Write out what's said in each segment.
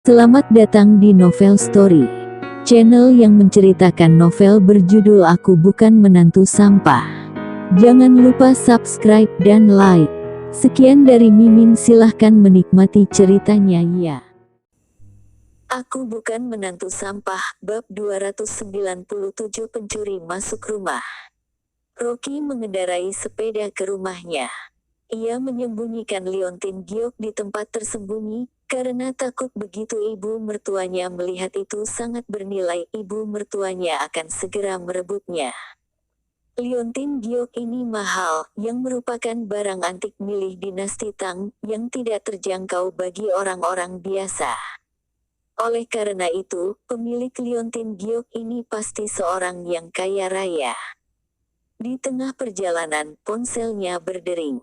Selamat datang di Novel Story, channel yang menceritakan novel berjudul Aku Bukan Menantu Sampah. Jangan lupa subscribe dan like. Sekian dari Mimin, silahkan menikmati ceritanya ya. Aku Bukan Menantu Sampah, bab 297. Pencuri masuk rumah. Rocky mengendarai sepeda ke rumahnya. Ia menyembunyikan liontin giok di tempat tersembunyi, karena takut begitu ibu mertuanya melihat itu sangat bernilai, ibu mertuanya akan segera merebutnya. Liontin giok ini mahal, yang merupakan barang antik milik dinasti Tang, yang tidak terjangkau bagi orang-orang biasa. Oleh karena itu, pemilik liontin giok ini pasti seorang yang kaya raya. Di tengah perjalanan, ponselnya berdering.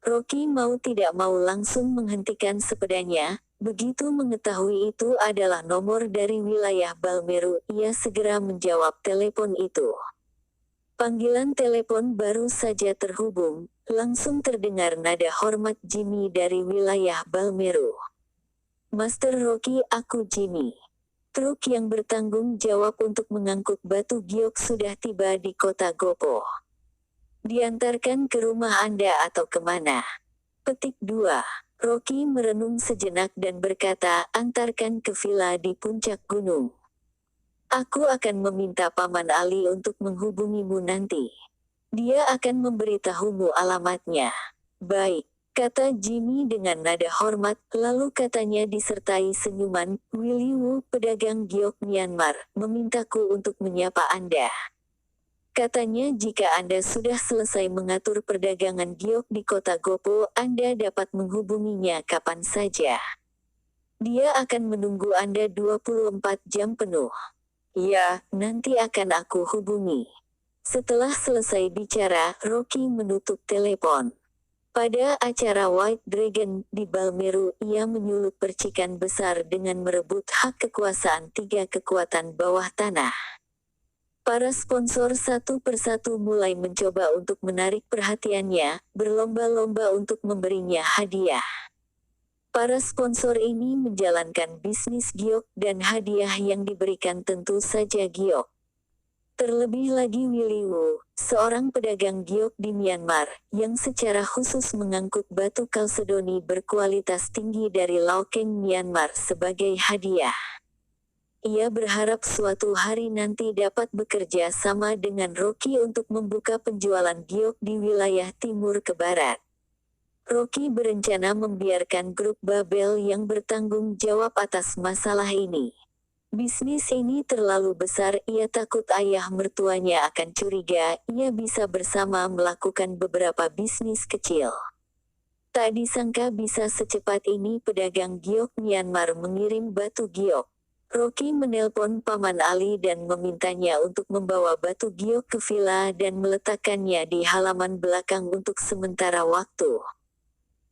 Rocky mau tidak mau langsung menghentikan sepedanya. Begitu mengetahui itu adalah nomor dari wilayah Balmeru, ia segera menjawab telepon itu. Panggilan telepon baru saja terhubung, langsung terdengar nada hormat Jimmy dari wilayah Balmeru. "Master Rocky, aku Jimmy. Truk yang bertanggung jawab untuk mengangkut batu giok sudah tiba di kota Gopo. Diantarkan ke rumah Anda atau kemana?" Petik 2. Rocky merenung sejenak dan berkata, "Antarkan ke villa di puncak gunung. Aku akan meminta Paman Ali untuk menghubungimu nanti. Dia akan memberitahumu alamatnya." "Baik," kata Jimmy dengan nada hormat, lalu katanya disertai senyuman, "Willy Wu, pedagang giok Myanmar, memintaku untuk menyapa Anda. Katanya jika Anda sudah selesai mengatur perdagangan giok di kota Gopo, Anda dapat menghubunginya kapan saja. Dia akan menunggu Anda 24 jam penuh." "Ya, nanti akan aku hubungi." Setelah selesai bicara, Rocky menutup telepon. Pada acara White Dragon di Balmeru, ia menyulut percikan besar dengan merebut hak kekuasaan 3 kekuatan bawah tanah. Para sponsor satu persatu mulai mencoba untuk menarik perhatiannya, berlomba-lomba untuk memberinya hadiah. Para sponsor ini menjalankan bisnis giok dan hadiah yang diberikan tentu saja giok. Terlebih lagi Willy Wu, seorang pedagang giok di Myanmar, yang secara khusus mengangkut batu kalsedoni berkualitas tinggi dari Laokeng Myanmar sebagai hadiah. Ia berharap suatu hari nanti dapat bekerja sama dengan Rocky untuk membuka penjualan giok di wilayah timur ke barat. Rocky berencana membiarkan grup Babel yang bertanggung jawab atas masalah ini. Bisnis ini terlalu besar, ia takut ayah mertuanya akan curiga, ia bisa bersama melakukan beberapa bisnis kecil. Tak disangka bisa secepat ini pedagang giok Myanmar mengirim batu giok. Rocky menelpon Paman Ali dan memintanya untuk membawa batu giok ke villa dan meletakkannya di halaman belakang untuk sementara waktu.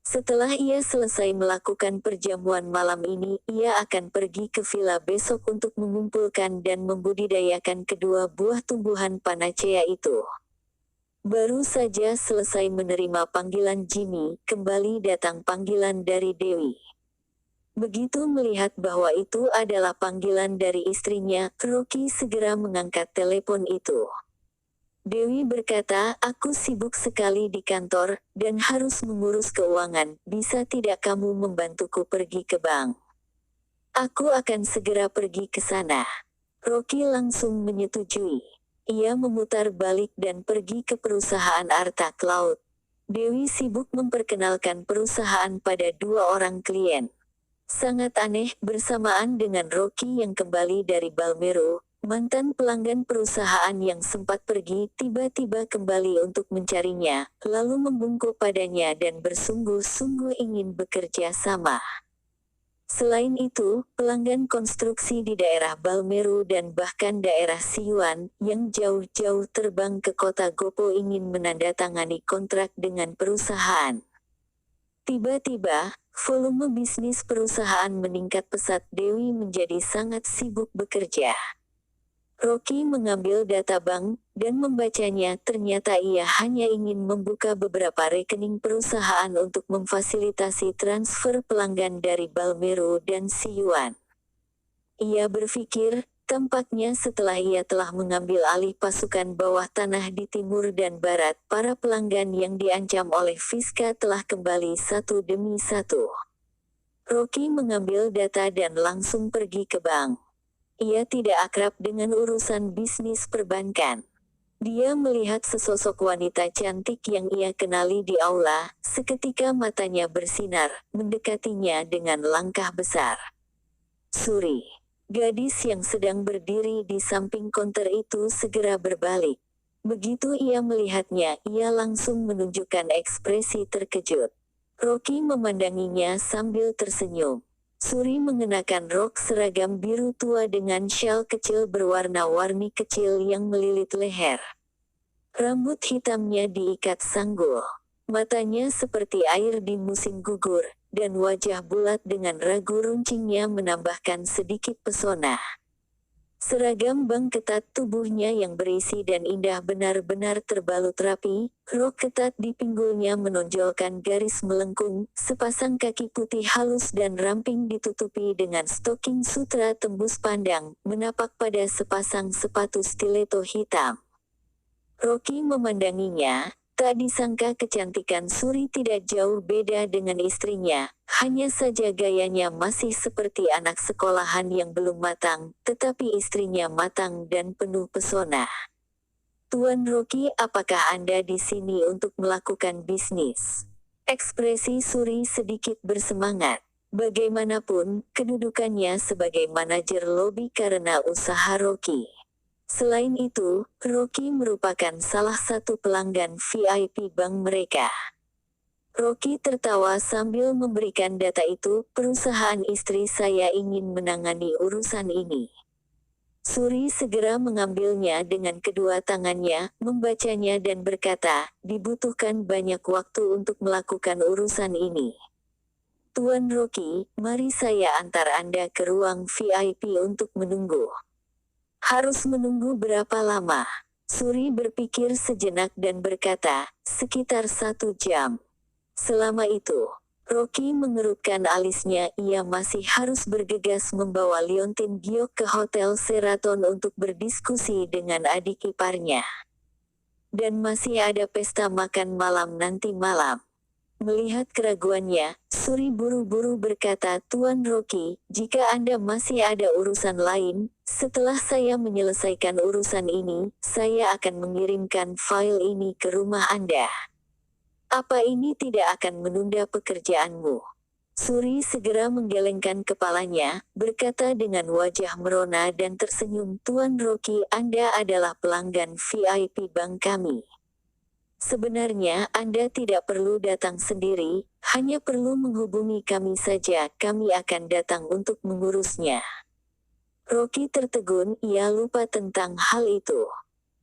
Setelah ia selesai melakukan perjamuan malam ini, ia akan pergi ke villa besok untuk mengumpulkan dan membudidayakan kedua buah tumbuhan panacea itu. Baru saja selesai menerima panggilan Jimmy, kembali datang panggilan dari Dewi. Begitu melihat bahwa itu adalah panggilan dari istrinya, Rocky segera mengangkat telepon itu. Dewi berkata, "Aku sibuk sekali di kantor, dan harus mengurus keuangan, bisa tidak kamu membantuku pergi ke bank?" "Aku akan segera pergi ke sana." Rocky langsung menyetujui. Ia memutar balik dan pergi ke perusahaan Arta Cloud. Dewi sibuk memperkenalkan perusahaan pada 2 orang klien. Sangat aneh, bersamaan dengan Rocky yang kembali dari Balmeru, mantan pelanggan perusahaan yang sempat pergi tiba-tiba kembali untuk mencarinya, lalu membungkuk padanya dan bersungguh-sungguh ingin bekerja sama. Selain itu, pelanggan konstruksi di daerah Balmeru dan bahkan daerah Siuan, yang jauh-jauh terbang ke kota Gopo ingin menandatangani kontrak dengan perusahaan. Tiba-tiba, volume bisnis perusahaan meningkat pesat. Dewi menjadi sangat sibuk bekerja. Rocky mengambil data bank, dan membacanya. Ternyata ia hanya ingin membuka beberapa rekening perusahaan untuk memfasilitasi transfer pelanggan dari Balmeru dan Siuan. Ia berpikir, tampaknya setelah ia telah mengambil alih pasukan bawah tanah di timur dan barat, para pelanggan yang diancam oleh Fiska telah kembali satu demi satu. Rocky mengambil data dan langsung pergi ke bank. Ia tidak akrab dengan urusan bisnis perbankan. Dia melihat sesosok wanita cantik yang ia kenali di aula, seketika matanya bersinar, mendekatinya dengan langkah besar. Suri, gadis yang sedang berdiri di samping konter itu segera berbalik. Begitu ia melihatnya, ia langsung menunjukkan ekspresi terkejut. Rocky memandanginya sambil tersenyum. Suri mengenakan rok seragam biru tua dengan syal kecil berwarna-warni kecil yang melilit leher. Rambut hitamnya diikat sanggul. Matanya seperti air di musim gugur, dan wajah bulat dengan ragu runcingnya menambahkan sedikit pesona. Seragam bank ketat tubuhnya yang berisi dan indah benar-benar terbalut rapi, rok ketat di pinggulnya menonjolkan garis melengkung, sepasang kaki putih halus dan ramping ditutupi dengan stoking sutra tembus pandang, menapak pada sepasang sepatu stiletto hitam. Rocky memandanginya, tak disangka kecantikan Suri tidak jauh beda dengan istrinya, hanya saja gayanya masih seperti anak sekolahan yang belum matang, tetapi istrinya matang dan penuh pesona. Tuan Rocky, apakah Anda di sini untuk melakukan bisnis? Ekspresi Suri sedikit bersemangat. Bagaimanapun, kedudukannya sebagai manajer lobi karena usaha Rocky. Selain itu, Rocky merupakan salah satu pelanggan VIP bank mereka. Rocky tertawa sambil memberikan data itu, perusahaan istri saya ingin menangani urusan ini. Suri segera mengambilnya dengan kedua tangannya, membacanya dan berkata, dibutuhkan banyak waktu untuk melakukan urusan ini. Tuan Rocky, mari saya antar Anda ke ruang VIP untuk menunggu. Harus menunggu berapa lama? Suri berpikir sejenak dan berkata, sekitar 1 jam. Selama itu, Rocky mengerutkan alisnya, ia masih harus bergegas membawa Liontin Giok ke Hotel Sheraton untuk berdiskusi dengan adik iparnya. Dan masih ada pesta makan malam nanti malam. Melihat keraguannya, Suri buru-buru berkata, Tuan Rocky, jika Anda masih ada urusan lain, setelah saya menyelesaikan urusan ini, saya akan mengirimkan file ini ke rumah Anda. Apa ini tidak akan menunda pekerjaanmu? Suri segera menggelengkan kepalanya, berkata dengan wajah merona dan tersenyum, Tuan Rocky, Anda adalah pelanggan VIP bank kami. Sebenarnya Anda tidak perlu datang sendiri, hanya perlu menghubungi kami saja, kami akan datang untuk mengurusnya. Rocky tertegun, ia lupa tentang hal itu.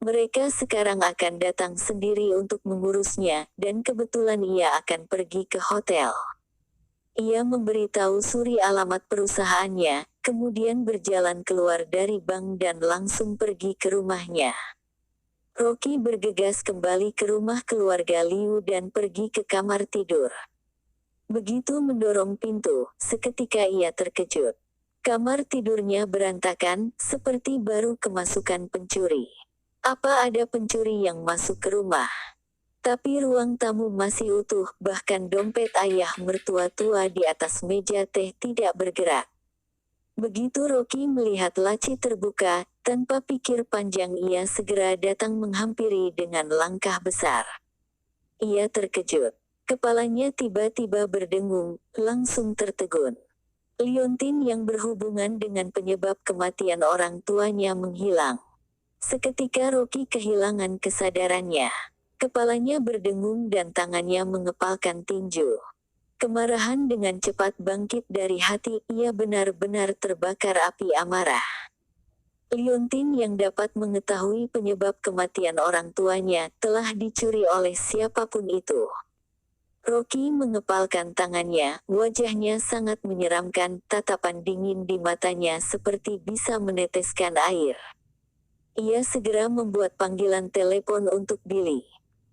Mereka sekarang akan datang sendiri untuk mengurusnya, dan kebetulan ia akan pergi ke hotel. Ia memberitahu Suri alamat perusahaannya, kemudian berjalan keluar dari bank dan langsung pergi ke rumahnya. Rocky bergegas kembali ke rumah keluarga Liu dan pergi ke kamar tidur. Begitu mendorong pintu, seketika ia terkejut. Kamar tidurnya berantakan, seperti baru kemasukan pencuri. Apa ada pencuri yang masuk ke rumah? Tapi ruang tamu masih utuh, bahkan dompet ayah mertua tua di atas meja teh tidak bergerak. Begitu Rocky melihat laci terbuka, tanpa pikir panjang ia segera datang menghampiri dengan langkah besar. Ia terkejut. Kepalanya tiba-tiba berdengung, langsung tertegun. Liontin yang berhubungan dengan penyebab kematian orang tuanya menghilang. Seketika Rocky kehilangan kesadarannya. Kepalanya berdengung dan tangannya mengepalkan tinju. Kemarahan dengan cepat bangkit dari hati, ia benar-benar terbakar api amarah. Liontin yang dapat mengetahui penyebab kematian orang tuanya telah dicuri oleh siapapun itu. Rocky mengepalkan tangannya, wajahnya sangat menyeramkan, tatapan dingin di matanya seperti bisa meneteskan air. Ia segera membuat panggilan telepon untuk Billy.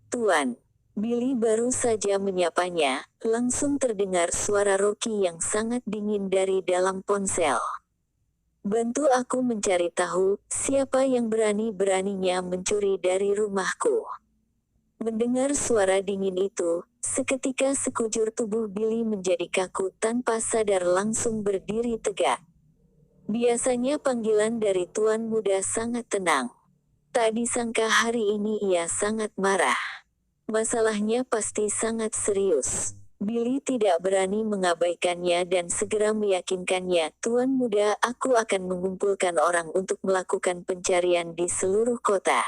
Tuan. Billy baru saja menyapanya, langsung terdengar suara Rocky yang sangat dingin dari dalam ponsel. Bantu aku mencari tahu, siapa yang berani-beraninya mencuri dari rumahku. Mendengar suara dingin itu, seketika sekujur tubuh Billy menjadi kaku tanpa sadar langsung berdiri tegak. Biasanya panggilan dari tuan muda sangat tenang. Tak disangka hari ini ia sangat marah. Masalahnya pasti sangat serius. Billy tidak berani mengabaikannya dan segera meyakinkannya, "Tuan muda, aku akan mengumpulkan orang untuk melakukan pencarian di seluruh kota.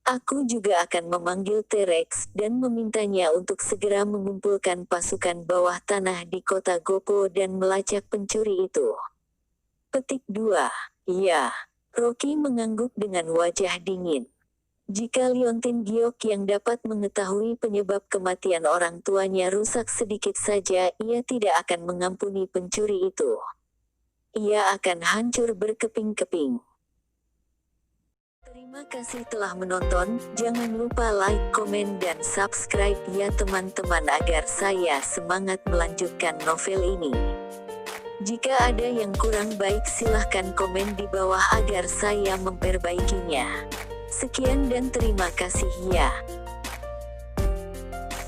Aku juga akan memanggil T-Rex dan memintanya untuk segera mengumpulkan pasukan bawah tanah di kota Gopo dan melacak pencuri itu." Petik 2. Ya. Rocky mengangguk dengan wajah dingin. Jika Liontin Giok yang dapat mengetahui penyebab kematian orang tuanya rusak sedikit saja, ia tidak akan mengampuni pencuri itu. Ia akan hancur berkeping-keping. Terima kasih telah menonton, jangan lupa like, komen dan subscribe ya teman-teman agar saya semangat melanjutkan novel ini. Jika ada yang kurang baik silahkan komen di bawah agar saya memperbaikinya. Sekian dan terima kasih ya.